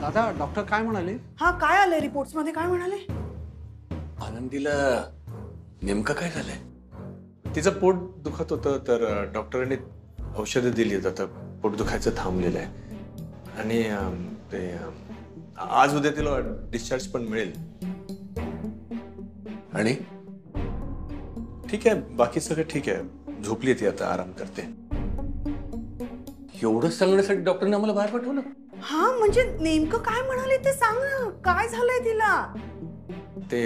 दादा डॉक्टर काय म्हणाले? हा काय आलंय रिपोर्ट्स मध्ये काय म्हणाले? आनंदीला नेमकं काय झालंय? तिचं पोट दुखत होतं तर डॉक्टरांनी औषधं दिली. आता पोट दुखायचं थांबलेलं आहे आणि ते आज उद्या तिला डिस्चार्ज पण मिळेल. आणि ठीक आहे, बाकी सगळं ठीक आहे. झोपली ती आता, आराम करते. एवढं सांगण्यासाठी डॉक्टरने आम्हाला बाहेर पाठवलं? हा म्हणजे नेमकं काय म्हणाले ते सांग ना. काय झालंय तिला? ते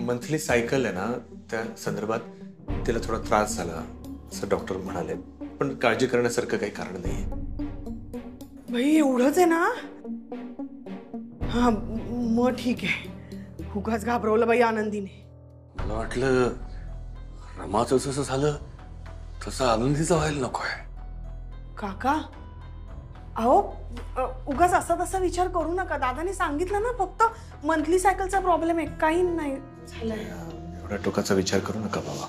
मंथली सायकल आहे ना, त्या संदर्भात तिला थोडा त्रास झाला असं डॉक्टर म्हणाले. पण काळजी करण्यासारखं काही कारण नाहीये. भाई एवढंच आहे ना? हा मग ठीक आहे. उगाच घाबरवलं बाई आनंदीने. मला वाटलं रमाचं जसं झालं तसं आनंदीचं व्हायला नकोय. काका अहो उगाच असा तसा विचार करू नका. दादाने सांगितलं ना, फक्त मंथली सायकलचा प्रॉब्लेम आहे, काही नाही झालंय. एवढा टोकाचा विचार करू नका बाबा.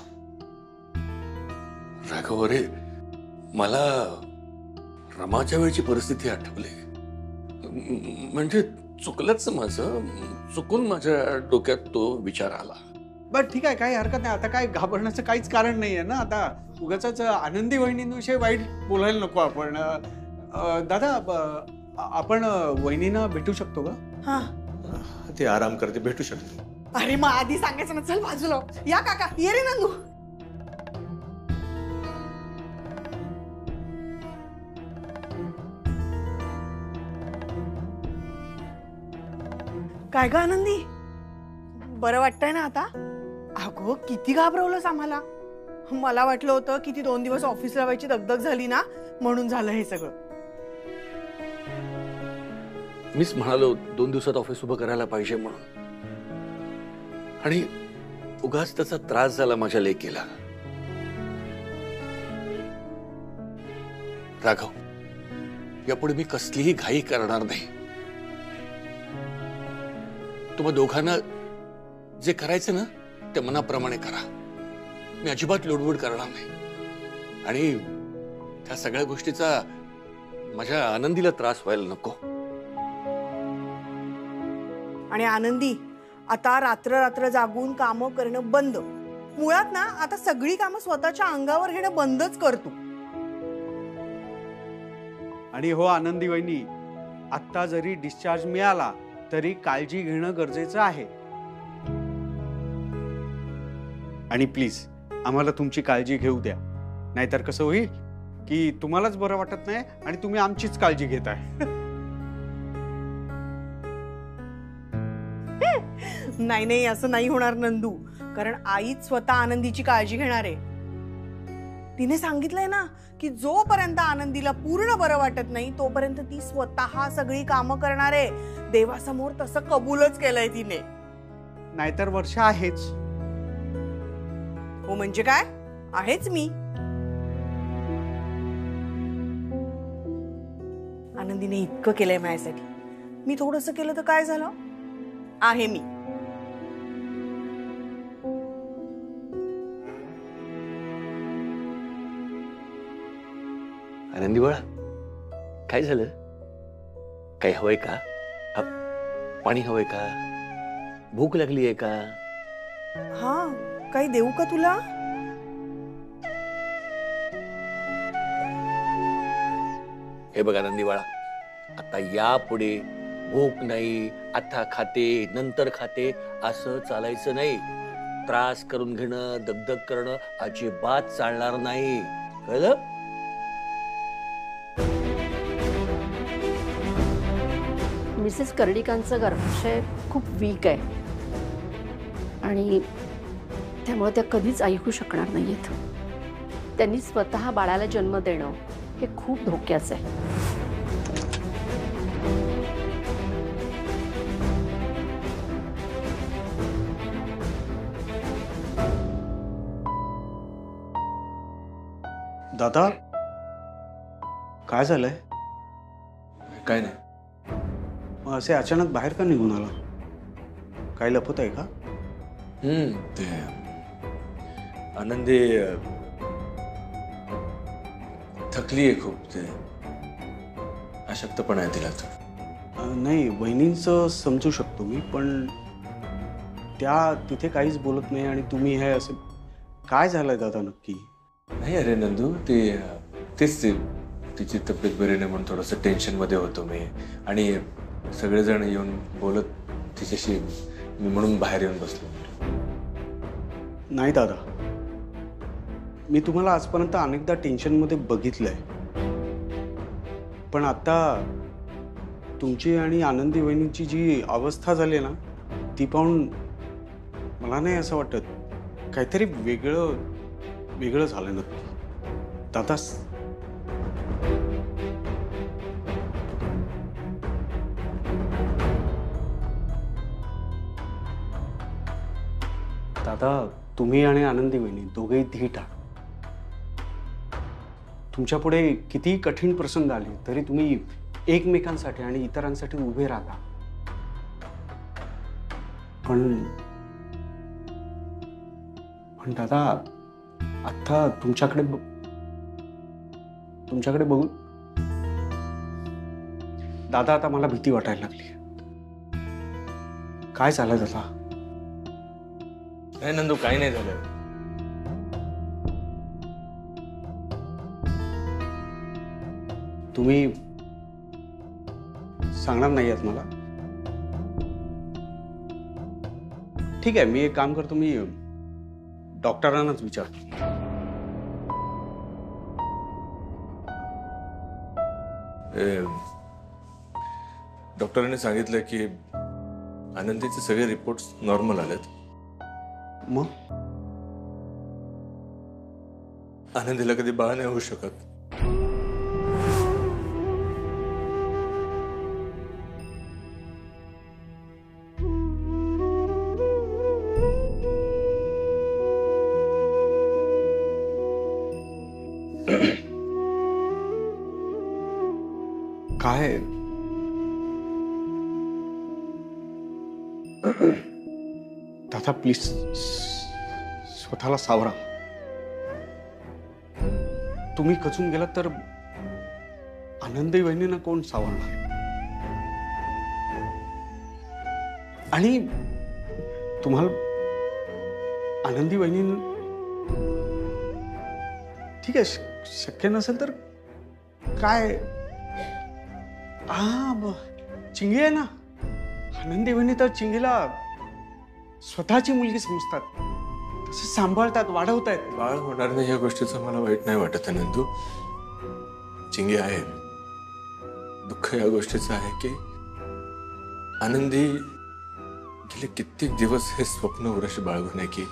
राघव रे, मला रमाच्या वेळची परिस्थिती आठवली. म्हणजे चुकलंच माझं. चुकून माझ्या डोक्यात तो विचार आला. बरं ठीक आहे, काही हरकत नाही. आता काय घाबरण्याचं काहीच कारण नाहीये ना. आता उगाच आनंदी वहिनींविषयी वाईट बोलायला नको आपण. दादा आपण वहिनींना भेटू शकतो का? हा ते आराम करते, भेटू शकतो. अरे मग आधी सांगायचं ना. चल बाजूला या काका. ये रे नंदू. काय ग आनंदी, बरं वाटतंय ना आता? अगो किती घाबरवलंस आम्हाला. मला वाटलं होतं की ती 2 दिवस ऑफिसला जायची दगदग झाली ना, म्हणून झालं हे सगळं. मीच म्हणालो 2 दिवसात ऑफिस उभं करायला पाहिजे म्हणून. आणि उगाच त्याचा त्रास झाला माझ्या लेकीला. राघव, यापुढे मी कसलीही घाई करणार नाही. तुम्हा दोघांना जे करायचं ना ते मनाप्रमाणे करा. मी अजिबात लोडवड करणार नाही. आणि त्या सगळ्या गोष्टीचा माझ्या आनंदीला त्रास व्हायला नको. आणि आनंदी, आता रात्र रात्र जागून कामं करणं बंद. मुळात ना आता सगळी कामं स्वतःच्या अंगावर घेणं बंदच करतो. आणि हो आनंदी वहिनी, आता जरी डिस्चार्ज मिळाला तरी काळजी घेणं गरजेचं आहे. आणि प्लीज आम्हाला तुमची काळजी घेऊ द्या. नाहीतर कसं होईल की तुम्हालाच बरं वाटत नाही आणि तुम्ही आमचीच काळजी घेताय. नाही नाही, असं नाही होणार नंदू. कारण आईच स्वतः आनंदीची काळजी घेणार आहे. तिने सांगितलंय ना की जोपर्यंत आनंदीला पूर्ण बरं वाटत नाही तोपर्यंत ती स्वतः सगळी कामं करणार आहे. देवासमोर तसं कबूलच केलंय तिने. नाहीतर वर्षा आहेच. हो म्हणजे काय, आहेच मी. आनंदीने इतकं केलंय माझ्यासाठी. मी थोडंसं केलं तर काय झालं, आहे मी. आनंदी बाळा, काय झालं? काही हवंय का? पाणी हवंय का? भूक लागली आहे का? हा, काही देऊ का तुला? हे बघा आनंदी बाळा, आता यापुढे भूक नाही, आता खाते नंतर खाते असं चालायचं नाही. त्रास करून घेणं, दगदग करणं अजिबात चालणार नाही, कळलं? मिसेस कर्डिकांचं गर्भाशय खूप वीक आहे आणि त्यामुळे त्या कधीच ऐकू शकणार नाहीयेत. त्यांनी स्वतः बाळाला जन्म देणं हे खूप धोक्याचं आहे. दादा काय झालंय? काय नाही. मग असे अचानक बाहेर का निघून आला? काय लपत आहे का? ते आनंदी थकली आहे खूप. ते अशक्तपणा आहे तिला. नाही, वहिनींचं समजू शकतो मी, पण त्या तिथे काहीच बोलत नाही आणि तुम्ही हे असं काय झालंय दादा नक्की? नाही अरे नंदू, तेच तिची तब्येत बरी नाही म्हणून थोडंसं टेन्शनमध्ये होतो मी, आणि सगळेजण येऊन बोलत तिच्याशी, मी म्हणून बाहेर येऊन बसलो. नाही दादा, मी तुम्हाला आजपर्यंत अनेकदा टेन्शनमध्ये बघितलंय, पण आता तुमची आणि आनंदी वहिनींची जी अवस्था झाली ना, ती पाहून मला नाही असं वाटत काहीतरी वेगळं झालं नक्की. दादा दादा, तुम्ही आणि आनंदी वहिनी दोघेही धीट आहात. तुमच्या पुढे कितीही कठीण प्रसंग आले तरी तुम्ही एकमेकांसाठी आणि इतरांसाठी उभे राहता. पण दादा, आता तुमच्याकडे बघून दादा, आता मला भीती वाटायला लागली. काय झालं दादा? नाही नंदू, काही नाही झालं. तुम्ही सांगणार नाही आहेत मला? ठीक आहे, मी एक काम करतो, मी डॉक्टरांनाच विचारतो. डॉक्टरांनी सांगितलं की आनंदीचे सगळे रिपोर्ट्स नॉर्मल आलेत. मग आनंदीला कधी बाळ नाही होऊ शकत. काय दादा, प्लीज स्वतःला सावरा. तुम्ही खचून गेलात तर आनंदी वहिनींना कोण सावरणार? आणि तुम्हाला आनंदी वहिनी, ठीक आहे, शक्य नसेल तर काय, चिंगी आहे ना, आनंदी वहिनी तर चिंगीला स्वतःची मुलगी समजतात, तसे सांभाळतात, वाढवतायत. बाळ होणार नाही या गोष्टीचं मला वाईट नाही वाटत नंदू. चिंगी आहे, दुःख या गोष्टीचं आहे की आनंदी गेले कित्येक दिवस हे स्वप्न उरशी बाळगून आहे की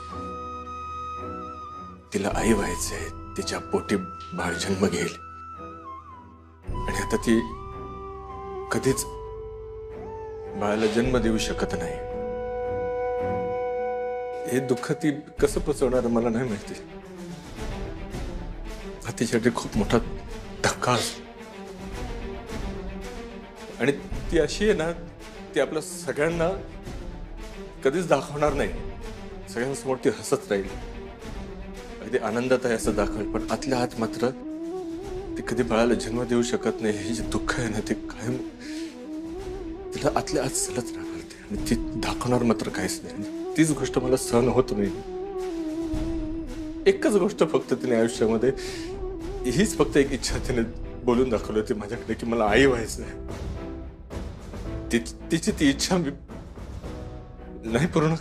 तिला आई व्हायचंय, तिच्या पोटी बाळ जन्म घेईल, आणि आता ती कधीच बाळाला जन्म देऊ शकत नाही. हे दुःख ती कसं पचवणार मला नाही माहिती. हा तिच्यासाठी खूप मोठा धक्का असतो, आणि ती अशी आहे ना, ती आपल्या सगळ्यांना कधीच दाखवणार नाही. सगळ्यांसमोर ती हसत राहील, अगदी आनंदात आहे असं दाखवेल, पण आतल्या आत मात्र ती कधी बाळाला जन्म देऊ शकत नाही. हे जे दुःख आहे ना, ते कायम तिला आतल्या आत सलत राहणार ते, आणि ती दाखवणार मात्र काहीच नाही. तीच गोष्ट मला सहन होत नाही. एकच गोष्ट फक्त तिने आयुष्यामध्ये, हीच फक्त एक इच्छा तिने बोलून दाखवली होती माझ्याकडे की मला आई व्हायचं आहे. तिची ती इच्छा मी नाही पूर्ण.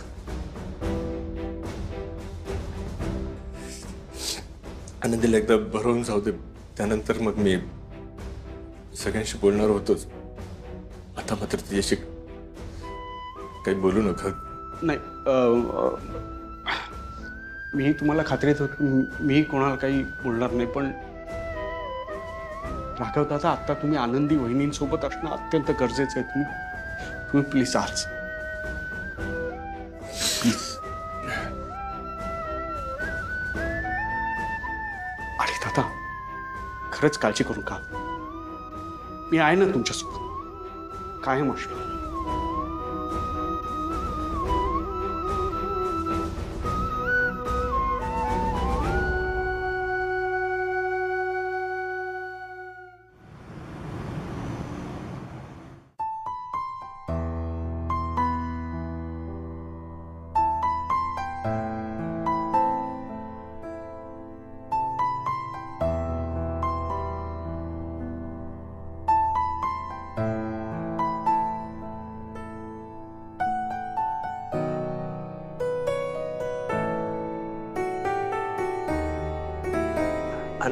आनंदीला एकदा भरवून जाऊ दे, त्यानंतर मग मी सगळ्यांशी बोलणार होतोच. आता मात्र तिच्याशी काही बोलू नका. नाही, मी तुम्हाला खात्री देतो, मी कोणाला काही बोलणार नाही, पण राघव दादा, आता तुम्ही आनंदी वहिनींसोबत असणं अत्यंत गरजेचं आहे. तुम्ही प्लीज आज अरे दादा, खरंच काळजी करू का? मी आहे ना तुमच्यासोबत कायम असतो.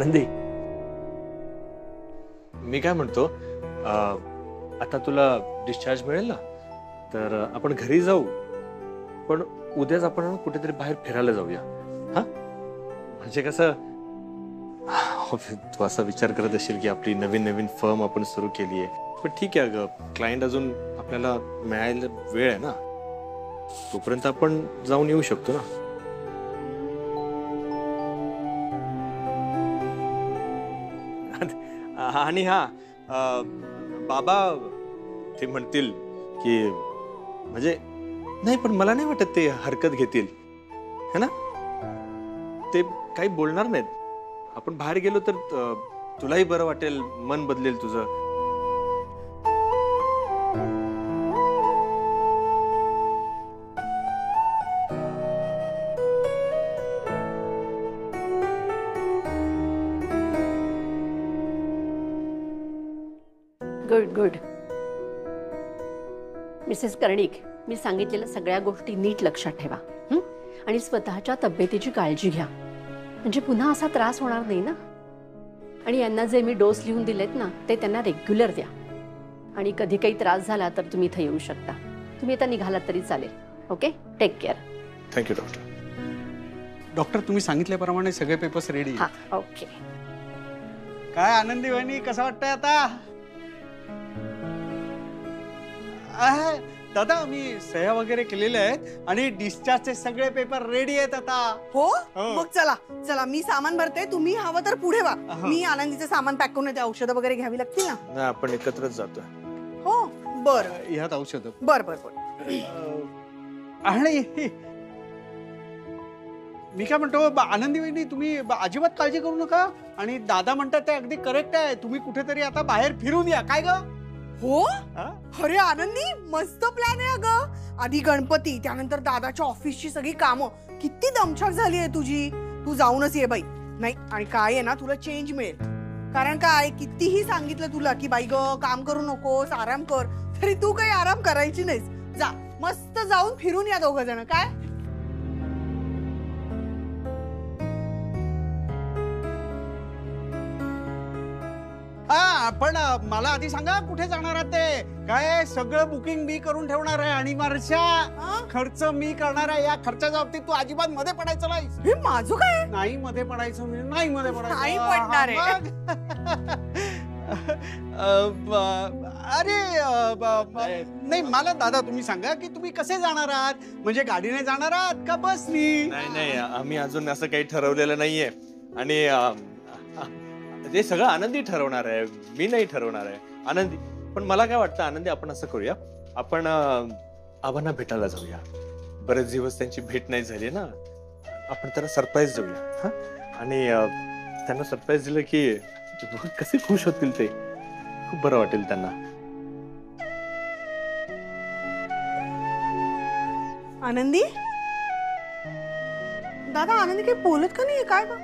आनंदी, मी काय म्हणतो, आता तुला डिस्चार्ज मिळेल ना, तर आपण घरी जाऊ, पण उद्याच आपण कुठेतरी बाहेर फिरायला जाऊया. हा, म्हणजे कसं, तू असा विचार करत असेल की आपली नवीन नवीन फर्म आपण सुरू केली आहे, पण ठीक आहे ग, क्लायंट अजून आपल्याला मिळायला वेळ आहे ना, तोपर्यंत आपण जाऊन येऊ शकतो ना. आणि हा, बाबा ते म्हणतील की, म्हणजे नाही, पण मला नाही वाटत ते हरकत घेतील, है ना. ते काही बोलणार नाहीत. आपण बाहेर गेलो तर तुलाही बरं वाटेल, मन बदलेल तुझं. Good good. मिसेस कर्णिक, मी सांगितलेल्या सगळ्या गोष्टी नीट लक्षात ठेवा, हं? आणि स्वतःच्या तब्येतीची काळजी घ्या, म्हणजे पुन्हा असा त्रास होणार नाही ना. आणि यांना जे मी डोस लिहून दिलेत ना, ते त्यांना रेग्युलर द्या. आणि कधी काही त्रास झाला तर तुम्ही इथं येऊ शकता. तुम्ही आता निघालात तरी चालेल. Okay, take care. Thank you doctor. Doctor, तुम्ही सांगितल्याप्रमाणे सगळे पेपर्स रेडी. हा, ओके. काय आनंदी वहिनी, कसं वाटतंय आता? दादा, मी सह्या वगैरे केलेल्या आहेत आणि डिस्चार्जचे सगळे पेपर रेडी आहेत आता. हो, हो. मग चला चला, मी सामान भरते, तुम्ही हवं तर पुढे वा. मी आनंदीचं सामान पॅक करून येते. औषधं वगैरे घ्यावी लागतील ना. नाही, आपण एकत्रच जातोय. हो, बर ह्यात औषध. बर बर बर. आणि मी काय म्हणतो, आनंदी वहिनी, तुम्ही अजिबात काळजी करू नका. आणि दादा म्हणतात ते अगदी करेक्ट आहे, तुम्ही कुठेतरी आता बाहेर फिरून या. काय ग? हो, अरे आनंदी, मस्त प्लॅन आहे अगं. आधी गणपती, त्यानंतर दादाच्या ऑफिसची सगळी कामं. किती दमछाक झाली आहे तुझी. तू जाऊनच ये बाई. नाही, आणि काय आहे ना, तुला चेंज मिळेल. कारण काय, कितीही सांगितलं तुला की बाई ग, काम करू नकोस, आराम कर, तरी तू काही आराम करायची नाहीस. जा, मस्त जाऊन फिरून या दोघ जण. काय पण मला आधी सांगा, कुठे जाणार आहात ते? काय सगळं बुकिंग मी करून ठेवणार आहे. आणि वर्षा, खर्च मी करणार आहे. या खर्चाच्या बाबतीत तू अजिबात मध्ये पडायचं नाही. हे माझं काय? नाही मध्ये पडायचं, मी नाही मध्ये पडायचं. नाही पडणार आहे. अरे नाही, मला दादा तुम्ही सांगा की तुम्ही कसे जाणार आहात? म्हणजे गाडीने जाणार आहात का बसनी? नाही नाही, आम्ही अजून असं काही ठरवलेलं नाहीये. आणि ते सगळं आनंदी ठरवणार आहे, मी नाही ठरवणार आहे. आनंदी, पण मला काय वाटतं आनंदी, आपण असं करूया, आपण आबांना भेटायला जाऊया. बरेच दिवस त्यांची भेट नाही झाली ना, आपण त्यांना सरप्राईज देऊया. हा, आणि त्यांना सरप्राईज दिलं की कसे खुश होतील ते. खूप बरं वाटेल त्यांना. आनंदी, दादा, आनंदी काही बोलत का नाहीये? काय ग?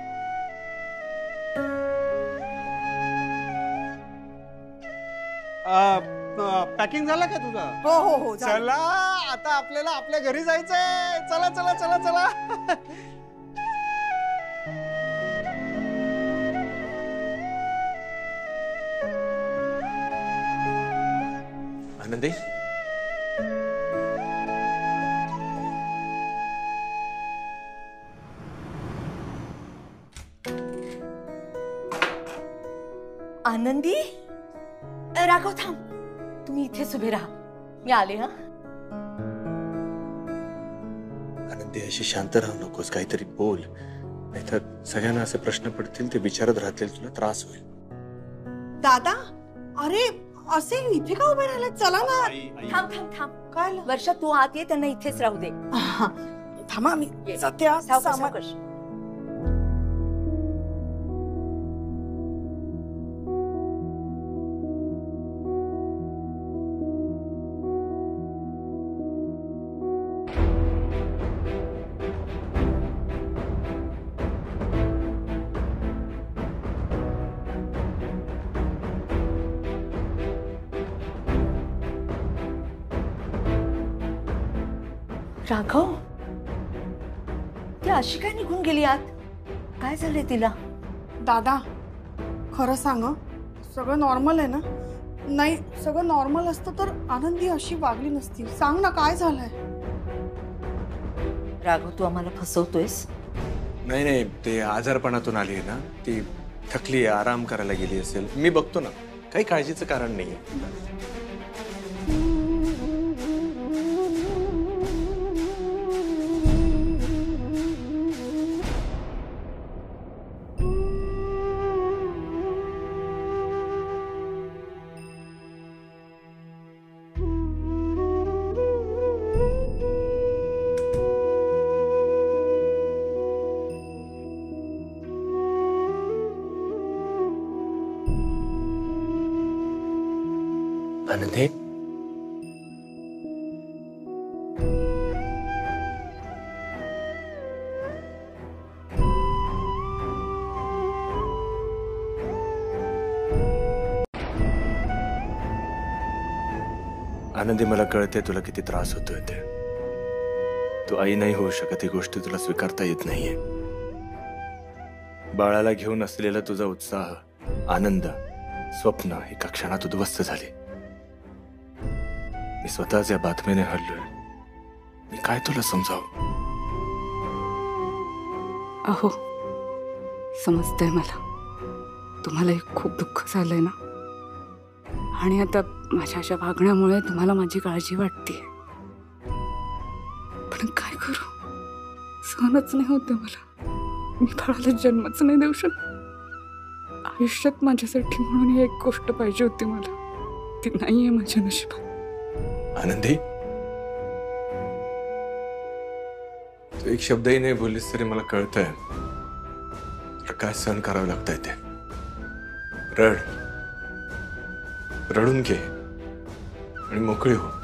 पॅकिंग झालं का तुझं? हो हो हो, झालं. चला, आता आपल्याला आपल्या घरी जायचंय. चला चला चला चला. आनंदी, आनंदी, राघव थांब, तुम्ही इथेच उभे राहा, मी आले. हा, आनंदी, अशी शांत राहू नकोस, काहीतरी बोल, नाहीतर सगळ्यांना असे प्रश्न पडतील, ते विचारत राहतील, तुला त्रास होईल. दादा, अरे असे इथे का उभे राहिले? चला ना. थांब थांब थांब. काय वर्षा, तू आत ये, त्यांना इथेच राहू दे. थांबा, मी सत्या सावकाश, सामान. सावकाश. राघव, ती अशी काय निघून गेली आत? काय झाले तिला? दादा खरं सांग हं? सगळं नॉर्मल आहे ना? नाही सगळं नॉर्मल असतं तर आनंदी अशी वागली नसती. सांग ना काय झालंय? राघव तू आम्हाला फसवतोयस? नाही नाही, ते आजारपणातून आली आहे ना, ती थकली आहे, आराम करायला गेली असेल. मी बघतो ना, काही काळजीचं कारण नाहीये. आनंदी, आनंदी मला कळते तुला किती त्रास होतोय ते. तू आई नाही होऊ शकत ही गोष्ट तुला स्वीकारता येत नाहीये. बाळाला घेऊन असलेला तुझा उत्साह, आनंद, स्वप्न एका क्षणात उद्ध्वस्त झाली. मी स्वतःच या बातमीने हरलोय. मी काय तुला समजावं? अहो समजतंय मला, तुम्हालाही खूप दुःख झालंय ना, आणि आता माझ्या अशा वागण्यामुळे तुम्हाला माझी काळजी वाटते. पण काय करू, सहनच नाही होते मला. मी बाळाला जन्मच नाही देऊ शकत. आयुष्यात माझ्यासाठी म्हणून ही एक गोष्ट पाहिजे होती मला, ती नाहीये माझ्या नशिबात. आनंदी, तू एक शब्दही नाही बोललीस तरी मला कळतंय तुला काय सहन करावं लागतंय ते. रड, रडून घे आणि मोकळी हो.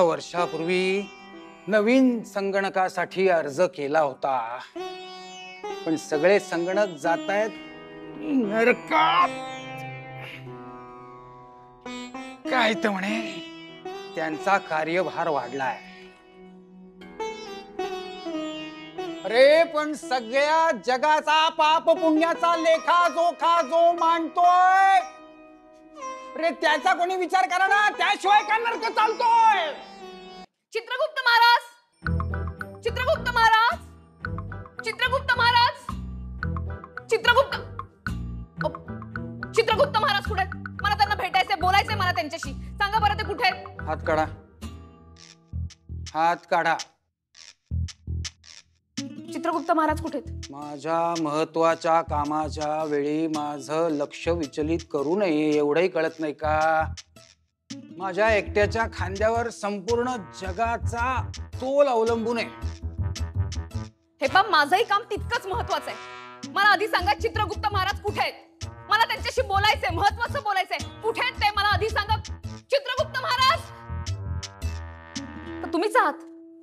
वर्षापूर्वी नवीन संगणकासाठी अर्ज केला होता, पण सगळे संगणक जातायत नरकात. काय तर म्हणे त्यांचा कार्यभार वाढलाय. अरे पण सगळ्या जगाचा पाप पुण्याचा लेखा जोखा जो मांडतोय, अरे त्याचा कोणी विचार करा ना, त्याशिवाय का नरक चालतोय. चित्रगुप्त महाराज, चित्रगुप्त महाराज, चित्रगुप्त महाराज, चित्रगुप्त चित्रगुप्त महाराज कुठे आहेत? मला त्यांना भेटायचंय, बोलायचंय मला त्यांच्याशी. सांगा बरं ते कुठे आहेत? हात काढा, हात काढा. चित्रगुप्त महाराज कुठे आहेत? माझ्या महत्वाच्या कामाच्या वेळी माझं लक्ष विचलित करू नये एवढंही कळत नाही का? माझ्या एकट्याच्या खांद्यावर संपूर्ण जगाचा तोल अवलंबून आहे. हे पण माझंही काम तितकंच महत्वाचं आहे. मला आधी सांगा चित्रगुप्त महाराज कुठे आहेत? मला त्यांच्याशी बोलायचंय, महत्वाचं बोलायचंय. कुठे आहेत ते मला आधी सांगा. चित्रगुप्त महाराज, तुम्हीच आहात?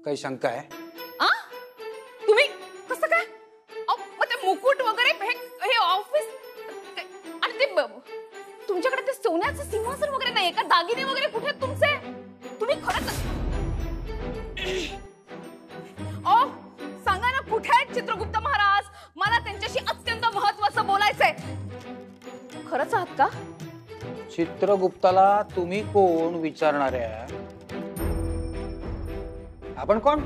काही शंका आहे? तुम्ही कसं काय? ते मुकुट वगैरे, हे ऑफिस आणि ते तुमच्याकडे ते सोन्याचं सिंहासन वगैरे नाहीये का? दागिने वगैरे कुठे आहेत तुमचे? तुम्ही खरंच सांगा ना कुठे आहेत चित्रगुप्त महाराज? मला त्यांच्याशी अत्यंत महत्वाचं बोलायचंय. खरंच आहात का? चित्रगुप्ताला तुम्ही कोण विचारणार आहे? आपण कोण?